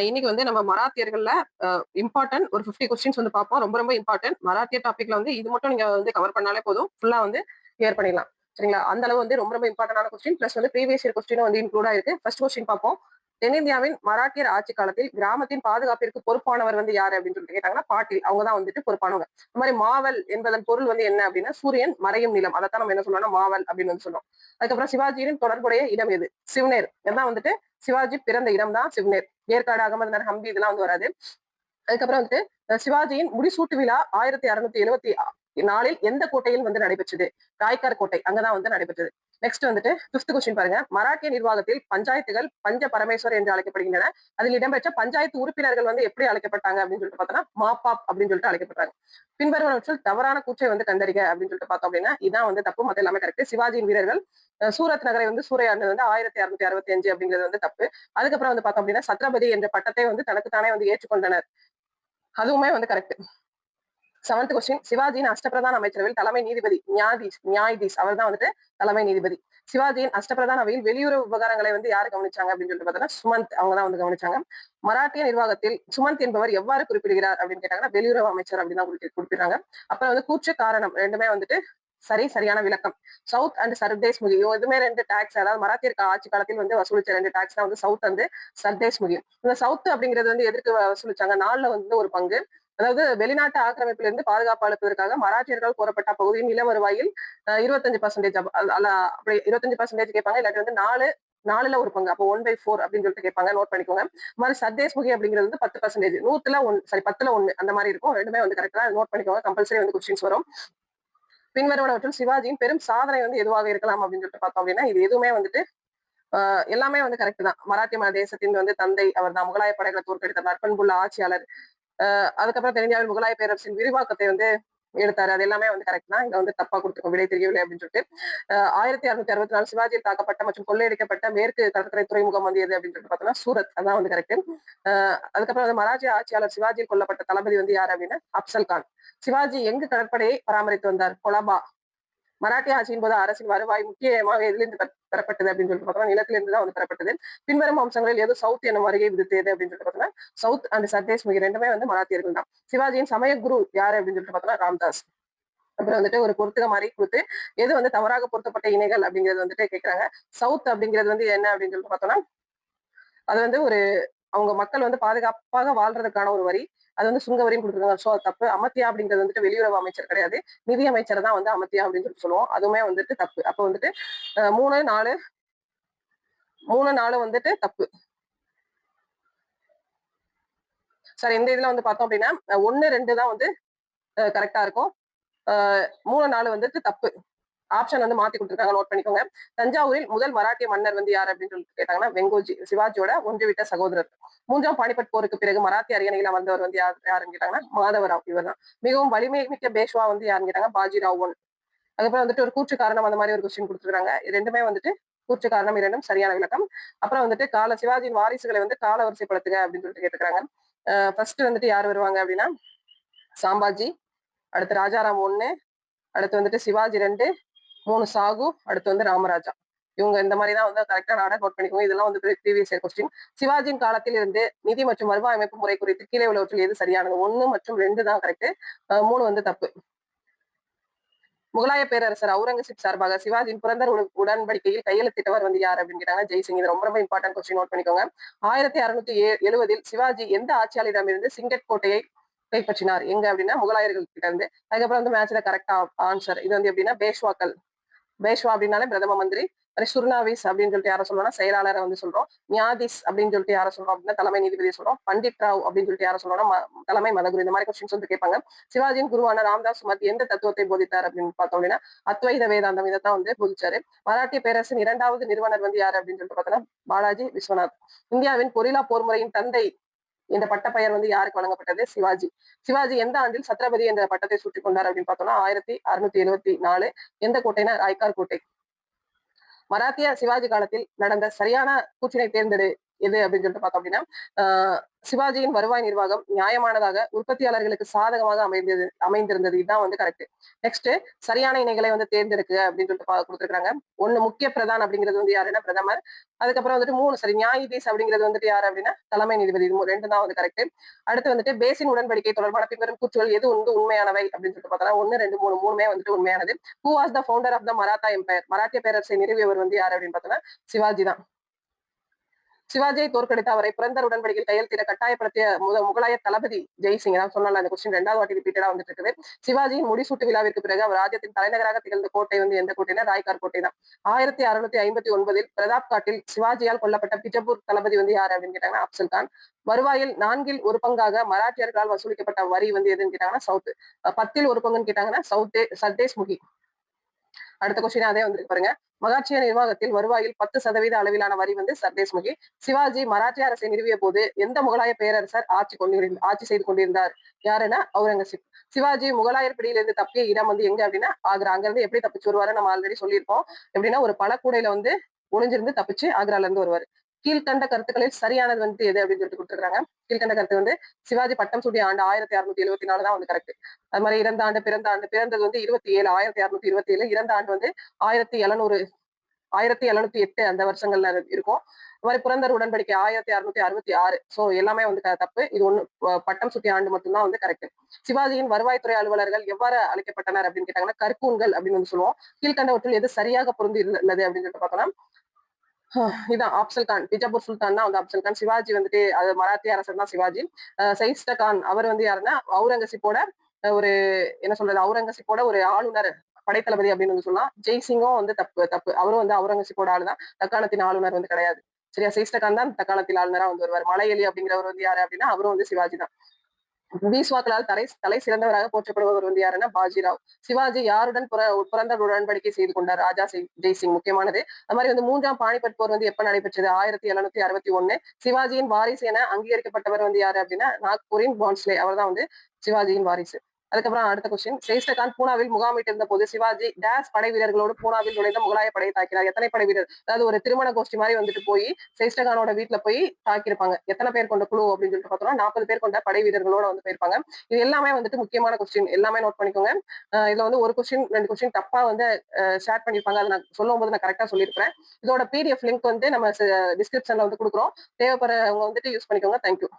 இன்னைக்கு வந்து நம்ம மராத்தியர்கள்ல இம்பார்ட்டன்ட் ஒரு 50 கொஸ்டின்ஸ் வந்து பார்ப்போம். ரொம்ப ரொம்ப இம்பார்ட்டன்ட். மராத்திய டாபிக்ல வந்து இது மட்டும் நீங்க வந்து கவர் பண்ணாலே போதும். ஃபுல்லா வந்து கிளியர் பண்ணிடலாம். சரிங்களா? அந்த அளவு வந்து ரொம்ப ரொம்ப இம்பார்ட்டன்டான கொஸ்டின். பிளஸ் வந்து ப்ரீவியஸ் இயர் கொஸ்டினும் வந்து இன்க்ளூட் ஆயிருக்கு. ஃபர்ஸ்ட் கொஸ்டின் பார்ப்போம். தென்னிந்தியாவின் மராட்டியர் ஆட்சி காலத்தில் கிராமத்தின் பாதுகாப்பிற்கு பொறுப்பானவர் வந்து யாரு அப்படின்னு சொல்லிட்டு கேட்டாங்கன்னா பாட்டில். அவங்க தான் வந்துட்டு பொறுப்பானவங்க. இந்த மாதிரி மாவல் என்பதன் பொருள் வந்து என்ன அப்படின்னா சூரியன் மறையும் நிலம். அதைத்தான் நம்ம என்ன சொல்லணும்னா மாவல் அப்படின்னு வந்து சொல்றோம். அதுக்கப்புறம் சிவாஜியின் தொடர்புடைய இடம் எது? சிவனேர். இதான் வந்துட்டு சிவாஜி பிறந்த இடம் தான் சிவனேர். ஏற்காடு, அகமதுநகர், ஹம்பி இதெல்லாம் வந்து வராது. அதுக்கப்புறம் வந்துட்டு சிவாஜியின் முடிசூட்டு விழா 1674 எந்த கோட்டையில் வந்து நடைபெற்றது? ராய்கார் கோட்டை அங்கதான் வந்து நடைபெற்றது. நெக்ஸ்ட் வந்துட்டு 5th கொஸ்டின் பாருங்க. மராட்டிய நிர்வாகத்தில் பஞ்சாயத்துகள் பஞ்ச பரமேஸ்வர் என்று அழைக்கப்படுகின்றன. அதில் இடம்பெற்ற பஞ்சாயத்து உறுப்பினர்கள் வந்து எப்படி அழைக்கப்பட்டாங்க அப்படின்னு சொல்லிட்டு பார்த்தோம்னா மாப்பாப் அப்படின்னு சொல்லிட்டு அழைக்கப்பட்டாங்க. பின்வருவனவற்றில் தவறான கூற்றை வந்து கண்டறிக அப்படின்னு சொல்லிட்டு பார்த்தோம் அப்படின்னா இதான் வந்து தப்பு, மத்த எல்லாமே கரெக்ட். சிவாஜியின் வீரர்கள் சூரத் நகரை வந்து சூறையாடினது வந்து 1665 அப்படிங்கிறது வந்து தப்பு. அதுக்கப்புறம் வந்து பார்த்தோம் அப்படின்னா சத்ரபதி என்ற பட்டத்தை வந்து தனக்குத்தானே வந்து ஏற்றுக்கொண்டனர். அதுவுமே வந்து கரெக்ட். 7th question. சிவாஜியின் அஷ்டபிரதான அமைச்சரவையில் தலைமை நீதிபதி நியாயதீஷ் அவர் தான் வந்துட்டு தலைமை நீதிபதி. சிவாஜியின் அஷ்டபிரதான அவையில் வெளியுறவு விவகாரங்களை வந்து யாரு கவனிச்சாங்க அப்படின்னு சொல்லிட்டு பார்த்தோம்னா சுமந்த் அவங்க தான் வந்து கவனிச்சாங்க. மராட்டிய நிர்வாகத்தில் சுமந்த் என்பவர் எவ்வாறு குறிப்பிடுகிறார் அப்படின்னு கேட்டாங்கன்னா வெளியுறவு அமைச்சர் அப்படின்னு தான் குறிப்பிடுறாங்க. அப்புறம் வந்து கூற்று காரணம் ரெண்டுமே வந்துட்டு சரியான விளக்கம். சவுத் அண்ட் சர்தேஸ் முகியும் இதுமே 2 டாக்ஸ், அதாவது மராத்தியர் ஆட்சி காலத்தில் வந்து வசூலிச்ச 2 டாக்ஸ் தான் வந்து சவுத் வந்து சர்தேஸ் முகியும். இந்த சவுத் அப்படிங்கிறது வந்து எதற்கு வசூலிச்சாங்க? 4ல வந்து ஒரு பங்கு. அதாவது வெளிநாட்டு ஆக்கிரமிப்பிலிருந்து பாதுகாப்பு அளிப்பதற்காக மராட்டியர்கள் கோரப்பட்ட பகுதியின் நில வருவாயில் 25% அப்படி 25% கேட்பாங்க. இல்லாட்டி வந்து 4ல ஒரு பங்கு, அப்போ 1/4 அப்படின்னு சொல்லிட்டு கேட்பாங்க. நோட் பண்ணிக்கோங்க. இந்த மாதிரி சர்தேஸ் முகி அப்படிங்கிறது வந்து 10%, 10ல 1 அந்த மாதிரி இருக்கும். ரெண்டுமே வந்து கரெக்டா நோட் பண்ணிக்கோங்க. கம்பல்சரி வந்து கொஸ்டின்ஸ் வரும். பின்வருவனவற்றில் சிவாஜியின் பெரும் சாதனை வந்து எதுவாக இருக்கலாம் அப்படின்னு சொல்லிட்டு பார்த்தோம் அப்படின்னா இது எதுவுமே வந்துட்டு எல்லாமே வந்து கரெக்ட் தான். மராட்டிய தேசத்தின் வந்து தந்தை அவர் தான். முகலாய படைகளை தோற்கடித்த நற்பண்புள்ள ஆட்சியாளர். அதுக்கப்புறம் தென்னிந்தியாவில் முகலாய பேரரசின் விரிவாக்கத்தை வந்து எடுத்தாரு. அது எல்லாமே வந்து கரெக்ட் தான். இங்க வந்து தப்பா கொடுத்துருக்கோம், விடை தெரியவில்லை அப்படின்னு சொல்லிட்டு. 1664 சிவாஜியில் தாக்கப்பட்ட மற்றும் கொள்ளையடிக்கப்பட்ட மேற்கு கடற்கரை துறைமுகம் வந்து எது அப்படின்னு சொல்லிட்டு பார்த்தோம்னா சூரத். அதான் வந்து கரெக்ட். அதுக்கப்புறம் வந்து மராட்டிய ஆட்சியாளர் சிவாஜியில் கொல்லப்பட்ட தளபதி வந்து யாரு அப்படின்னா அப்சல் கான். சிவாஜி எங்கு கடற்படையை பராமரித்து வந்தார்? கொலபா. மராட்டிய ஆட்சியின் போது அரசின் வருவாய் முக்கியமாக எதிலிருந்து பெறப்பட்டது அப்படின்னு சொல்லிட்டு பார்த்தோம்னா நிலத்திலிருந்து தான் வந்து பெறப்பட்டது. பின்வரும் அம்சங்களில் எது சவுத் எனும் வருகை விதித்தது அப்படின்னு சொல்லிட்டு பார்த்தோம்னா சவுத் அண்ட் சர்தேஸ் முகி ரெண்டுமே வந்து மராத்தியர்கள் தான். சிவாஜியின் சமய குரு யாரு அப்படின்னு சொல்லிட்டு பார்த்தோம்னா ராம்தாஸ். அப்புறம் வந்துட்டு ஒரு பொறுத்துக மாதிரி கொடுத்து எது வந்து தவறாக பொருத்தப்பட்ட இணைகள் அப்படிங்கிறது வந்துட்டு கேட்கிறாங்க. சவுத் அப்படிங்கிறது வந்து என்ன அப்படின்னு சொல்லிட்டு பார்த்தோம்னா அது வந்து ஒரு அவங்க மக்கள் வந்து பாதுகாப்பாக வாழ்றதுக்கான ஒரு வரி. அது வந்து சுங்க வரியும் கொடுத்துருக்காங்க. ஸோ அது தப்பு. அமத்தியா அப்படிங்கிறது வந்துட்டு வெளியுறவு அமைச்சர் கிடையாது, நிதி அமைச்சர் தான் வந்து அமத்தியா அப்படின்னு சொல்லிட்டு சொல்லுவோம். அதுவுமே வந்துட்டு தப்பு. அப்ப வந்துட்டு 3, 4 வந்துட்டு தப்பு. சார் இந்த இதுல வந்து பார்த்தோம் அப்படின்னா 1, 2 தான் வந்து கரெக்டா இருக்கும். 3, 4 வந்துட்டு தப்பு. ஆப்ஷன் வந்து மாத்தி கொடுத்துருக்காங்க. நோட் பண்ணிக்கோங்க. தஞ்சாவூரில் முதல் மராட்டிய மன்னர் வந்து யார் அப்படின்னு சொல்லிட்டு கேட்டாங்கன்னா வெங்கோஜி, சிவாஜியோட ஒன்றுவிட்ட சகோதரர். 3ஆம் பானிபட் போருக்கு பிறகு மராத்திய அரியணையில வந்தவர் வந்து யாருன்னு கேட்டாங்கன்னா மாதவராவ் இவர் தான். மிகவும் வலிமை மிக்க பேஷ்வா வந்து யாருன்னு கேட்டாங்க பாஜிராவ் 1. அதுக்கப்புறம் வந்துட்டு ஒரு கூற்று காரணம் அந்த மாதிரி ஒரு கொஸ்டின் கொடுத்துருக்காங்க. ரெண்டுமே வந்துட்டு கூற்று காரணம் இரண்டும் சரியான விளக்கம். அப்புறம் வந்துட்டு சிவாஜியின் வாரிசுகளை வந்து கால வரிசைப்படுத்துக அப்படின்னு சொல்லிட்டு கேட்டுக்கிறாங்க. ஃபர்ஸ்ட் வந்துட்டு யார் வருவாங்க அப்படின்னா சாம்பாஜி, அடுத்து ராஜாராம் 1, அடுத்து வந்துட்டு சிவாஜி 2, 3 சாகு, அடுத்து வந்து ராமராஜா. இவங்க இந்த மாதிரி தான் வந்து கரெக்டான ஆர்டர் நோட் பண்ணிக்கோங்க. இதெல்லாம் வந்து ப்ரீவியஸ் இயர் கொஸ்டின். சிவாஜியின் காலத்தில் இருந்து நிதி மற்றும் வருவாய் அமைப்பு முறை குறித்து கீழே உள்ளவற்றில் எது சரியானது? 1 மற்றும் 2 தான் கரெக்ட். 3 வந்து தப்பு. முகலாய பேரரசர் அவுரங்கசீப் சார்பாக சிவாஜியின் புரந்தர் உடன்படிக்கையில் கையெழுத்திட்டவர் வந்து யார் அப்படின்னு கேட்டாங்க ஜெய்சிங். இது ரொம்ப ரொம்ப இம்பார்ட்டன்ட் கொஸ்டின், நோட் பண்ணிக்கோங்க. 1670 சிவாஜி எந்த ஆட்சியாளரிடமிருந்து சிங்கட் கோட்டையை கைப்பற்றினார்? எங்க அப்படின்னா முகலாயர்கள் கிட்ட இருந்து. அதுக்கப்புறம் வந்து மேட்ச்ல கரெக்டா ஆன்சர் இது வந்து எப்படின்னா பேஷ்வா அப்படின்னாலே பிரதம மந்திரி. சுர்னாவிஸ் அப்படின்னு சொல்லிட்டு யாரை சொல்றோம்னா செயலாளரை வந்து சொல்றோம். நியாதிஸ் அப்படின்னு சொல்லிட்டு யாரை சொல்றோம் அப்படின்னா தலைமை நீதிபதியை சொல்றோம். பண்டிட் ராவ் அப்படின்னு சொல்லிட்டு யாரை சொல்றோம்னா தலைமை மதகுரு. இந்த மாதிரி கொஸ்டின்ஸ் வந்து கேட்பாங்க. சிவாஜியின் குருவான ராம்தாஸ் சுமத் எந்த தத்துவத்தை போதித்தார் அப்படின்னு பார்த்தோம் அப்படின்னா அத்வைத வேதாந்தம் இதைத்தான் வந்து போதிச்சாரு. மராட்டிய பேரரசின் 2வது நிறுவனர் வந்து யாரு அப்படின்னு சொல்லிட்டு பார்த்தோம்னா பாலாஜி விஸ்வநாத். இந்தியாவின் கொரில்லா போர் முறையின் தந்தை இந்த பட்டப்பெயர் வந்து யாருக்கு வழங்கப்பட்டது? சிவாஜி. சிவாஜி எந்த ஆண்டில் சத்ரபதி என்ற பட்டத்தை சூட்டிக் கொண்டார் அப்படின்னு பார்த்தோம்னா 1674. எந்த கோட்டைனா ராய்கார் கோட்டை. மராத்திய சிவாஜி காலத்தில் நடந்த சரியான கூற்றினை தேர்ந்தெடு எது அப்படின்னு சொல்லிட்டு பார்த்தோம் அப்படின்னா சிவாஜியின் வருவாய் நிர்வாகம் நியாயமானதாக உற்பத்தியாளர்களுக்கு சாதகமாக அமைந்திருந்தது. இதுதான் வந்து கரெக்ட். நெக்ஸ்ட் சரியான இணைகளை வந்து தேர்ந்தெடுக்க அப்படின்னு சொல்லிட்டு கொடுத்துருக்காங்க. ஒண்ணு முக்கிய பிரதான் அப்படிங்கிறது வந்து யாருன்னா பிரதமர். அதுக்கப்புறம் வந்துட்டு 3 சரி நியாயதீஸ் அப்படிங்கிறது வந்துட்டு யாரு அப்படின்னா தலைமை நீதிபதி. இது 2 தான் வந்து கரெக்ட். அடுத்து வந்துட்டு பேசின் உடன்படிக்கை தொடர்பான பின்வரும் கூற்றுகள் எது வந்து உண்மையானவை அப்படின்னு சொல்லிட்டு பார்த்தா 1, 2, 3 3மே வந்துட்டு உண்மையானது. Who was the founder of the Maratha empire? மராட்டிய பேரரசை நிறுவியவர் வந்து யாரு அப்படின்னு பார்த்தோம்னா சிவாஜி தான். சிவாஜியை தோற்கடித்த அவரை புரந்தர் உடன்படிக்கையில் கையெழுத்திட கட்டாயப்படுத்திய முகலாய தளபதி ஜெய்சிங். நான் சொன்னால அந்த கொஸ்டின் 2வது வாட்டி ரிப்பீட்டடா வந்துட்டு இருக்குது. சிவாஜியின் முடிசூட்டு விழாவிற்கு பிறகு அவர் ராஜ்யத்தின் தலைநகராக திகழ்ந்த கோட்டை வந்து எந்த கோட்டைனா ராய்கார் கோட்டை தான். 1659 பிரதாப் காட்டில் சிவாஜியால் கொல்லப்பட்ட பிஜப்பூர் தளபதி வந்து யாரு அப்படின்னு கேட்டாங்கன்னா அப்சல் கான். வருவாயில் 4 1 பங்காக மராட்டியர்களால் வசூலிக்கப்பட்ட வரி வந்து எதுன்னு கேட்டாங்கன்னா சவுத். 10 1 பங்குன்னு கேட்டாங்கன்னா சர்தேஷ் முகி. அடுத்த கொஸ்டின் அதே வந்து பாருங்க. மராட்டிய நிர்வாகத்தில் வருவாயில் 10% அளவிலான வரி வந்து சர்தேஷ் முகி. சிவாஜி மராட்டிய அரசை நிறுவிய போது எந்த முகலாய பேரரசர் ஆட்சி செய்து கொண்டிருந்தார்? யாருன்னா அவுரங்கசீப். சிவாஜி முகலாயர் பிடியிலிருந்து தப்பிய இடம் வந்து எங்க அப்படின்னா ஆக்ரா. அங்க இருந்து எப்படி தப்பிச்சு வருவாரு நம்ம ஆல்ரெடி சொல்லியிருப்போம். எப்படின்னா ஒரு பழக்கூடையில வந்து ஒளிஞ்சிருந்து தப்பிச்சு ஆக்ரால இருந்து வருவாரு. கீழ்கண்ட கருத்துக்களில் சரியானது வந்து எது அப்படின்னு சொல்லிட்டு கொடுத்துருக்காங்க. கீழ்கண்ட கருத்து வந்து சிவாஜி பட்டம் சூட்டிய ஆண்டு 1674 தான் வந்து கரெக்ட். அது மாதிரி இறந்த ஆண்டு பிறந்தது வந்து 27 1627. இறந்த ஆண்டு வந்து 1708 அந்த வருஷங்கள்ல இருக்கும். அது மாதிரி புரந்தர் உடன்படிக்கை 1666. சோ எல்லாமே வந்து தப்பு. இது ஒண்ணு பட்டம் சுட்டிய ஆண்டு மட்டும்தான் வந்து கரெக்ட். சிவாஜியின் வருவாய்த்துறை அலுவலர்கள் எவ்வாறு அழைக்கப்பட்டனர் அப்படின்னு கேட்டாங்கன்னா கற்கூன்கள் அப்படின்னு வந்து சொல்லுவோம். கீழ்கண்டவற்றில் எது சரியாக பொருந்தி உள்ளது அப்படின்னு சொல்லிட்டு பார்த்தோம்னா இதான் அப்சல் கான். பிஜாப்பூர் சுல்தான் தான் வந்து அப்சல் கான். சிவாஜி வந்துட்டு அது மராத்திய அரசர் தான் சிவாஜி. சைஸ்ட கான் அவர் வந்து யாருன்னா அவுரங்கசீப்போட ஒரு என்ன சொல்றது அவுரங்கசீப்போட ஒரு ஆளுநர் படைத்தளபதி அப்படின்னு வந்து சொல்லலாம். ஜெய்சிங்கும் வந்து தப்பு. அவரும் வந்து அவுரங்கசீப்போட ஆளுதான். தக்காணத்தின் ஆளுநர் வந்து கிடையாது. சரியா? சைஸ்ட கான் தான் தக்காணத்தில் ஆளுநரா வந்து வருவார். மலையலி அப்படிங்கிறவர் வந்து யாரு அப்படின்னா அவரும் வந்து சிவாஜி தான். பீஸ்வாக்களால் தலை சிறந்தவராக போற்றப்படுபவர் வந்து யாருன்னா பாஜிராவ். சிவாஜி யாருடன் புரந்தர் உடன்படிக்கை செய்து கொண்டார்? ராஜா ஜெய்சிங். முக்கியமானது. அது மாதிரி வந்து 3ஆம் பானிபட் போர் வந்து எப்ப நடைபெற்றது? 1761. சிவாஜியின் வாரிசு என அங்கீகரிக்கப்பட்டவர் வந்து யாரு அப்படின்னா நாக்பூரின் பான்ஸ்லே. அவர் தான் வந்து சிவாஜியின் வாரிசு. அதுக்கப்புறம் அடுத்த கொஸ்டின். சைஸ்டகான் பூனாவில் முகாமிட்டு இருந்த போது சிவாஜி டேஸ் படை வீரர்களோடு பூனாவில் நுழைந்த முகலாய படையை தாக்கினார். எத்தனை படை வீரர்? அதாவது ஒரு திருமண கோஷ்டி மாதிரி வந்துட்டு போய் சைஸ்டகானோட வீட்டுல போய் தாக்கியிருப்பாங்க. எத்தனை பேர் கொண்ட குழு அப்படின்னு சொல்லிட்டு பார்த்தோம்னா 40 பேர் கொண்ட படை வீரர்களோட வந்து போயிருப்பாங்க. இது எல்லாமே வந்துட்டு முக்கியமான கொஸ்டின். எல்லாமே நோட் பண்ணிக்கோங்க. இதுல வந்து ஒரு கொஸ்டின் 2 கொஸ்டின் தப்பா வந்து ஷேர் பண்ணிருப்பாங்க. அதை நான் சொல்லும் போது நான் கரெக்டா சொல்லியிருப்பேன். இதோட PDF லிங்க் வந்து நம்ம டிஸ்கிரிப்ஷன்ல வந்து கொடுக்குறோம். தேவைப்படுறவங்க வந்துட்டு யூஸ் பண்ணிக்கோங்க. தேங்க்யூ.